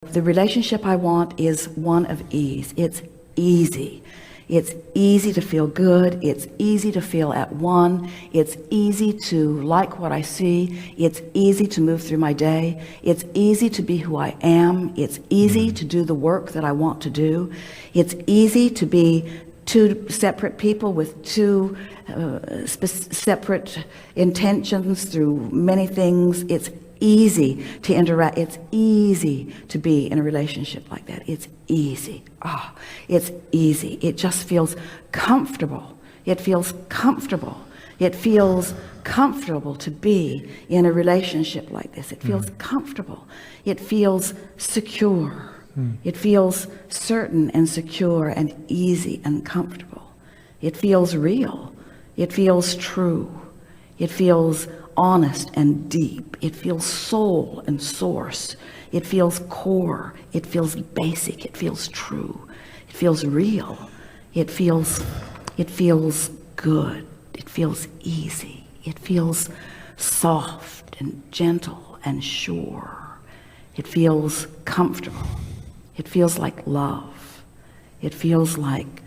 The relationship I want is one of ease. It's easy. It's easy to feel good. It's easy to feel at one. It's easy to like what I see. It's easy to move through my day. It's easy to be who I am. It's easy to do the work that I want to do. It's easy to be two separate people with two separate intentions through many things. It's easy to interact. It's easy to be in a relationship like that. It's easy. It's easy. It just feels comfortable. It feels comfortable. It feels comfortable to be in a relationship like this. It feels comfortable. It feels secure. It feels certain and secure and easy and comfortable. It feels real. It feels true. It feels honest and deep. It feels soul and source. It feels core. It feels basic. It feels true. It feels real. It feels good. It feels easy. It feels soft and gentle and sure. It feels comfortable. It feels like love. It feels like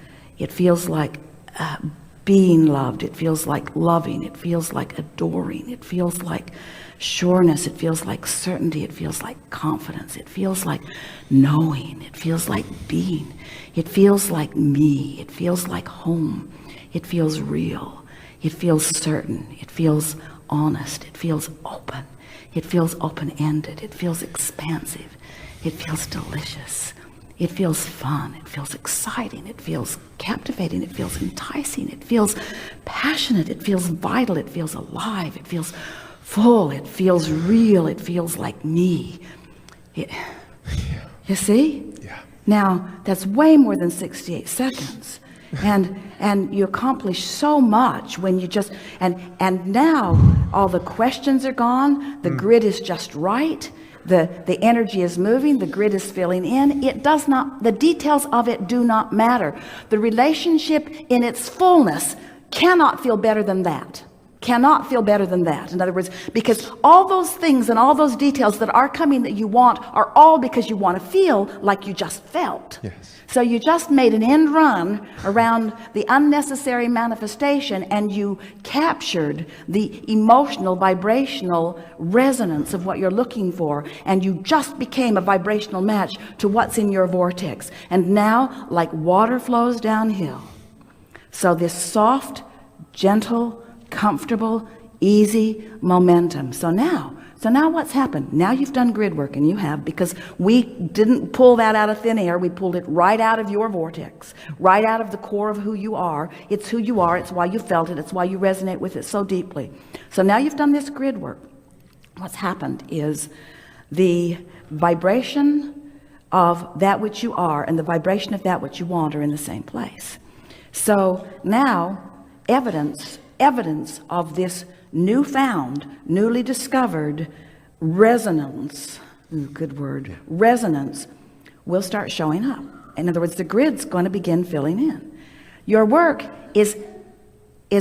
being loved. It feels like loving. It feels like adoring. It feels like sureness. It feels like certainty. It feels like confidence. It feels like knowing. It feels like being. It feels like me. It feels like home. It feels real. It feels certain. It feels honest. It feels open. It feels open-ended. It feels expansive. It feels delicious. It feels fun. It feels exciting. It feels captivating. It feels enticing. It feels passionate. It feels vital. It feels alive. It feels full. It feels real. It feels like me. You see? Yeah. Now, that's way more than 68 seconds. And you accomplish so much when you just, and now all the questions are gone. The grid is just right. The energy is moving, the grid is filling in. The details of it do not matter. The relationship in its fullness cannot feel better than that. Cannot feel better than that. In other words, because all those things and all those details that are coming that you want are all because you want to feel like you just felt. Yes. So you just made an end run around the unnecessary manifestation, and you captured the emotional, vibrational resonance of what you're looking for, and you just became a vibrational match to what's in your vortex. And now, like water flows downhill, so this soft, gentle, comfortable, easy momentum. So now what's happened? Now you've done grid work, and you have, because we didn't pull that out of thin air. We pulled it right out of your vortex, right out of the core of who you are. It's who you are. It's why you felt it. It's why you resonate with it so deeply. So now you've done this grid work. What's happened is the vibration of that which you are and the vibration of that which you want are in the same place. So now evidence of this newfound, newly discovered resonance, good word, resonance, will start showing up. In other words, the grid's going to begin filling in. Your work is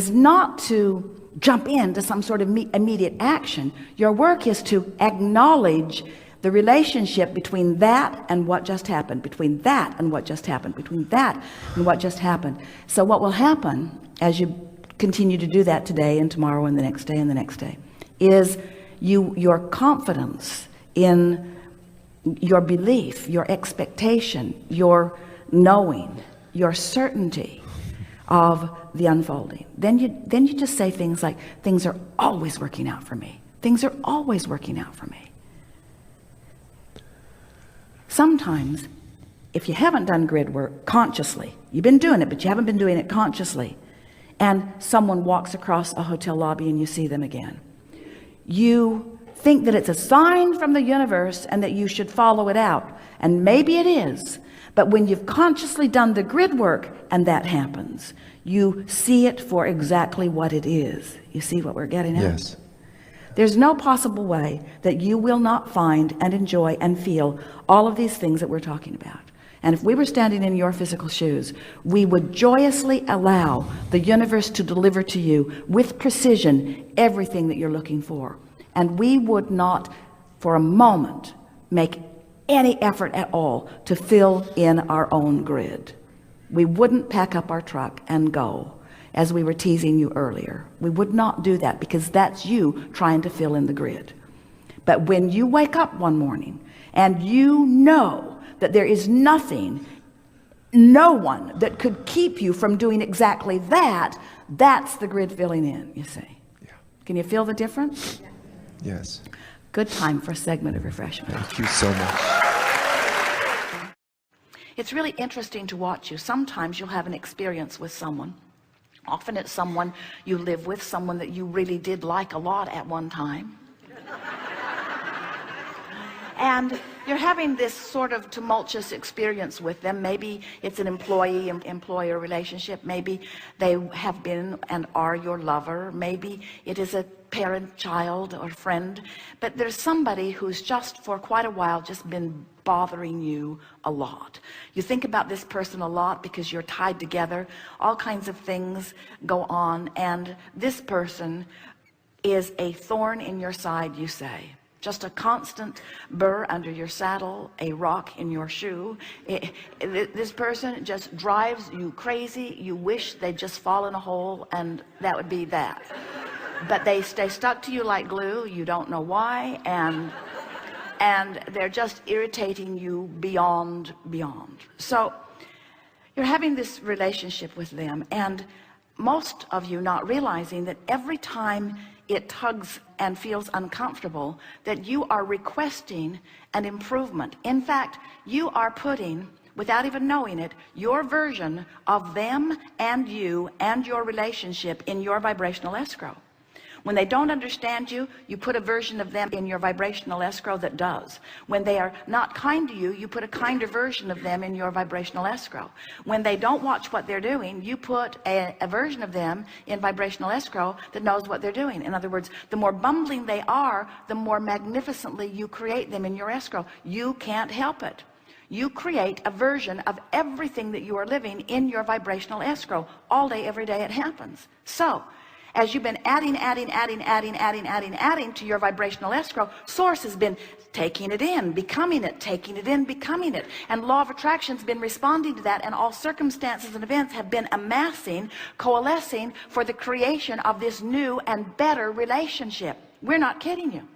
not to jump into some sort of immediate action. Your work is to acknowledge the relationship between that and what just happened, between that and what just happened, between that and what just happened. So what will happen as you continue to do that today and tomorrow and the next day and the next day is your confidence in your belief, your expectation, your knowing, your certainty of the unfolding. Then you just say things like, things are always working out for me. Things are always working out for me. Sometimes, if you haven't done grid work consciously, you've been doing it, but you haven't been doing it consciously, and someone walks across a hotel lobby and you see them again, you think that it's a sign from the universe and that you should follow it out. And maybe it is. But when you've consciously done the grid work and that happens, you see it for exactly what it is. You see what we're getting at? Yes. There's no possible way that you will not find and enjoy and feel all of these things that we're talking about. And if we were standing in your physical shoes, we would joyously allow the universe to deliver to you with precision everything that you're looking for. And we would not for a moment make any effort at all to fill in our own grid. We wouldn't pack up our truck and go, as we were teasing you earlier. We would not do that, because that's you trying to fill in the grid. But when you wake up one morning and you know that there is nothing, no one that could keep you from doing exactly that, that's the grid filling in, you see. Yeah. Can you feel the difference? Yes. Good time for a segment of refreshment. Thank you so much. It's really interesting to watch you. Sometimes you'll have an experience with someone. Often it's someone you live with, someone that you really did like a lot at one time. And you're having this sort of tumultuous experience with them. Maybe it's an employee-employer relationship. Maybe they have been and are your lover. Maybe it is a parent, child, or friend. But there's somebody who's just for quite a while just been bothering you a lot. You think about this person a lot because you're tied together. All kinds of things go on, and this person is a thorn in your side, you say. Just a constant burr under your saddle, a rock in your shoe. This person just drives you crazy. You wish they'd just fall in a hole, and that would be that. But they stay stuck to you like glue. You don't know why, and they're just irritating you beyond. So you're having this relationship with them, and most of you not realizing that every time it tugs and feels uncomfortable, that you are requesting an improvement. In fact, you are putting, without even knowing it, your version of them and you and your relationship in your vibrational escrow. When they don't understand you, you put a version of them in your vibrational escrow that does. When they are not kind to you, you put a kinder version of them in your vibrational escrow. When they don't watch what they're doing, you put a version of them in vibrational escrow that knows what they're doing. In other words, the more bumbling they are, the more magnificently you create them in your escrow. You can't help it. You create a version of everything that you are living in your vibrational escrow. All day, every day it happens. So as you've been adding to your vibrational escrow, source has been taking it in, becoming it, taking it in, becoming it. And law of attraction's been responding to that, and all circumstances and events have been amassing, coalescing for the creation of this new and better relationship. We're not kidding you.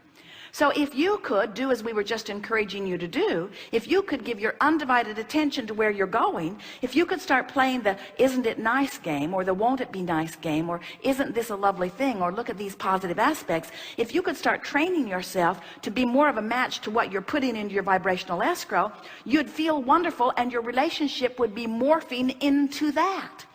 So if you could do as we were just encouraging you to do, if you could give your undivided attention to where you're going, if you could start playing the isn't it nice game, or the won't it be nice game, or isn't this a lovely thing, or look at these positive aspects, if you could start training yourself to be more of a match to what you're putting into your vibrational escrow, you'd feel wonderful, and your relationship would be morphing into that.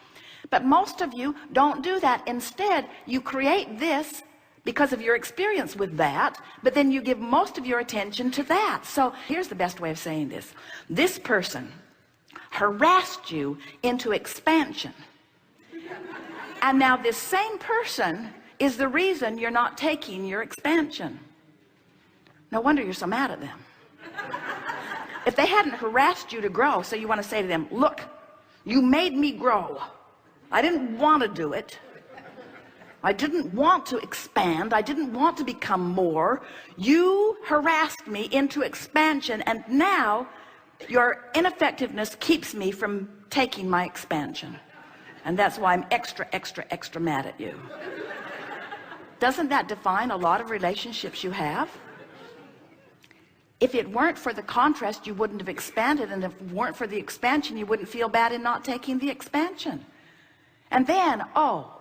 But most of you don't do that. Instead, you create this because of your experience with that, but then you give most of your attention to that. So here's the best way of saying this. This person harassed you into expansion, and now this same person is the reason you're not taking your expansion. No wonder you're so mad at them. If they hadn't harassed you to grow, so you want to say to them, look, you made me grow. I didn't want to do it. I didn't want to expand. I didn't want to become more. You harassed me into expansion, and now your ineffectiveness keeps me from taking my expansion. And that's why I'm extra mad at you. Doesn't that define a lot of relationships you have? If it weren't for the contrast, you wouldn't have expanded, and if it weren't for the expansion, you wouldn't feel bad in not taking the expansion. And then,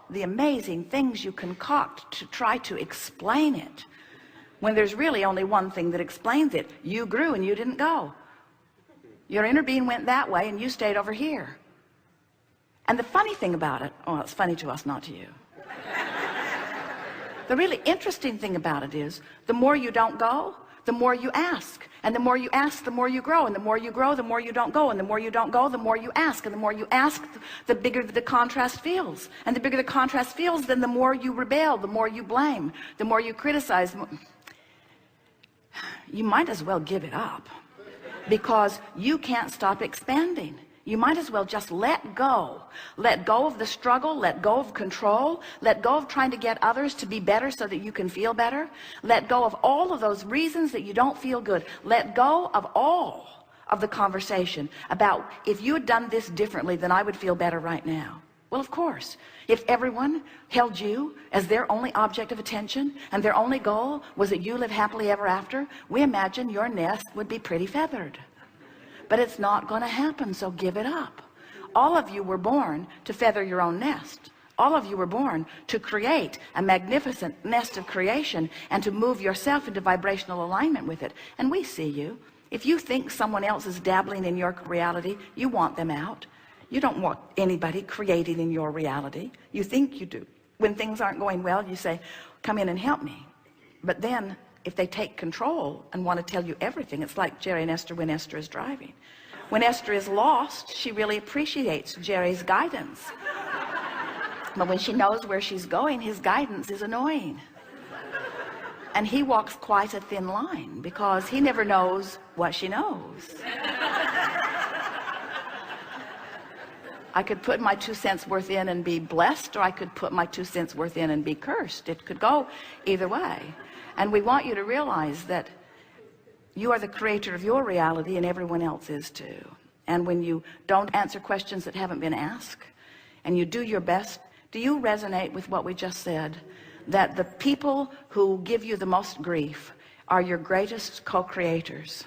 the amazing things you concoct to try to explain it, when there's really only one thing that explains it. You grew and you didn't go. Your inner being went that way and you stayed over here. And the funny thing about it, it's funny to us, not to you. The really interesting thing about it is, the more you don't go, the more you ask, and the more you ask, the more you grow, and the more you grow, the more you don't go, and the more you don't go, the more you ask, and the more you ask, the bigger the contrast feels, and the bigger the contrast feels, then the more you rebel, the more you blame, the more you criticize. You might as well give it up, because you can't stop expanding. You might as well just let go of the struggle, let go of control, let go of trying to get others to be better so that you can feel better, let go of all of those reasons that you don't feel good, let go of all of the conversation about if you had done this differently, then I would feel better right now. Well, of course, if everyone held you as their only object of attention and their only goal was that you live happily ever after, we imagine your nest would be pretty feathered. But it's not going to happen, so give it up. All of you were born to feather your own nest. All of you were born to create a magnificent nest of creation and to move yourself into vibrational alignment with it. And we see you. If you think someone else is dabbling in your reality, you want them out. You don't want anybody creating in your reality. You think you do. When things aren't going well, you say, come in and help me. But then if they take control and want to tell you everything, it's like Jerry and Esther when Esther is driving. When Esther is lost, she really appreciates Jerry's guidance. But when she knows where she's going, his guidance is annoying. And he walks quite a thin line because he never knows what she knows. I could put my 2 cents worth in and be blessed, or I could put my 2 cents worth in and be cursed. It could go either way. And we want you to realize that you are the creator of your reality and everyone else is too. And when you don't answer questions that haven't been asked and you do your best, do you resonate with what we just said? That the people who give you the most grief are your greatest co-creators.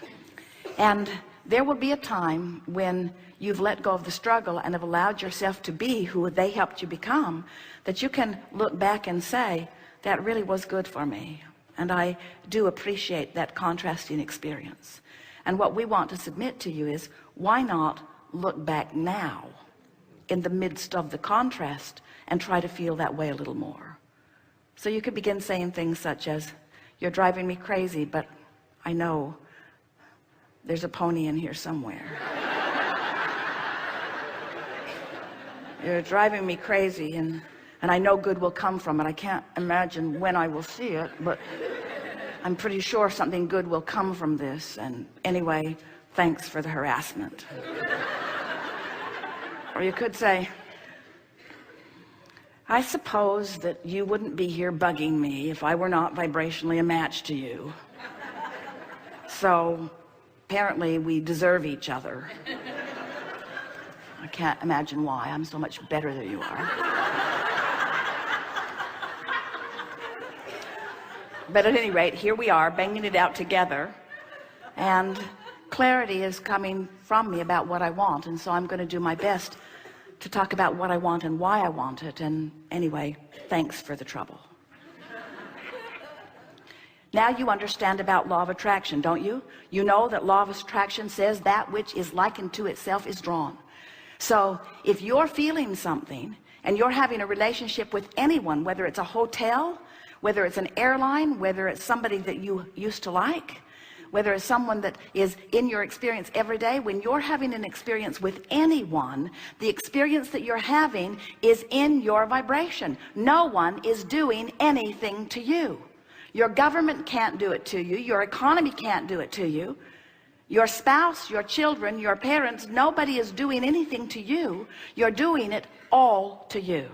And there will be a time when you've let go of the struggle and have allowed yourself to be who they helped you become, that you can look back and say, that really was good for me. And I do appreciate that contrasting experience. And what we want to submit to you is, why not look back now in the midst of the contrast and try to feel that way a little more? So you could begin saying things such as, you're driving me crazy, but I know there's a pony in here somewhere. You're driving me crazy, and I know good will come from it. I can't imagine when I will see it, but I'm pretty sure something good will come from this. And anyway, thanks for the harassment. Or you could say, I suppose that you wouldn't be here bugging me if I were not vibrationally a match to you. So apparently we deserve each other. I can't imagine why. I'm so much better than you are. But at any rate, here we are banging it out together, and clarity is coming from me about what I want. And so I'm going to do my best to talk about what I want and why I want it. And anyway, thanks for the trouble. Now you understand about law of attraction, don't you? You know that law of attraction says that which is likened to itself is drawn. So if you're feeling something and you're having a relationship with anyone, whether it's a hotel, whether it's an airline, whether it's somebody that you used to like, whether it's someone that is in your experience every day, when you're having an experience with anyone, the experience that you're having is in your vibration. No one is doing anything to you. Your government can't do it to you. Your economy can't do it to you. Your spouse, your children, your parents, nobody is doing anything to you. You're doing it all to you.